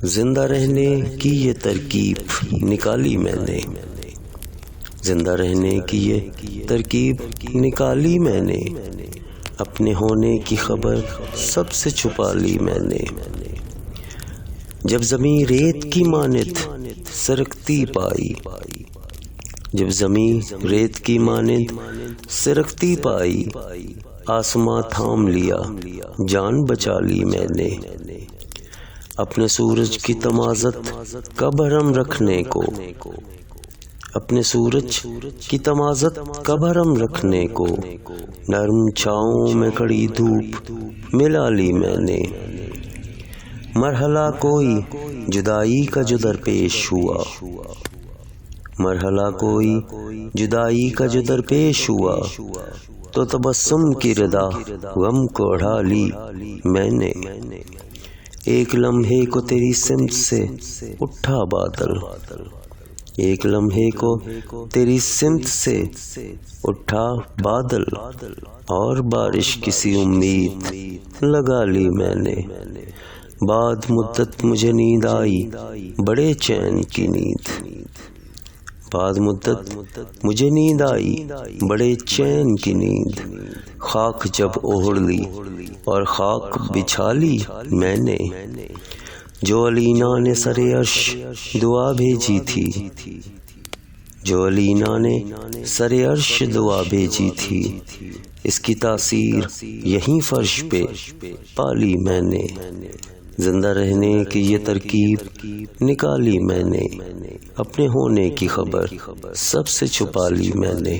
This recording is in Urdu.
زندہ رہنے کی یہ ترکیب نکالی میں نے، زندہ رہنے کی یہ ترکیب نکالی میں نے، اپنے ہونے کی خبر سب سے چھپا لی میں نے۔ جب زمین ریت کی مانند سرکتی پائی، جب زمین ریت کی مانند سرکتی پائی، آسماں تھام لیا جان بچا لی میں نے۔ اپنے سورج کی تمازت کا بھرم رکھنے کو، اپنے سورج کی تمازت کا بھرم رکھنے کو، نرم چھاؤں میں کڑی دھوپ ملا لی میں نے۔ مرحلہ کوئی جدائی کا جو درپیش ہوا، مرحلہ کوئی جدائی کا جو درپیش ہوا، تو تبسم کی ردا غم کو اڑا لی میں نے۔ ایک لمحے کو تیری سمت سے اٹھا بادل، ایک لمحے کو تیری سمت سے اٹھا بادل، اور بارش کسی امید لگا لی میں نے۔ بعد مدت مجھے نیند آئی بڑے چین کی نیند، بعد مدت مجھے نیند آئی بڑے چین کی نیند۔ خاک جب اوڑھ لی اور خاک بچھا لی میں نے، جو علینا نے سر عرش دعا بھیجی تھی، جو علینا نے سر عرش دعا بھیجی تھی، اس کی تاثیر یہیں فرش پہ پالی میں نے۔ زندہ رہنے کی یہ ترکیب نکالی میں نے، اپنے ہونے کی خبر سب سے چھپا لی میں نے۔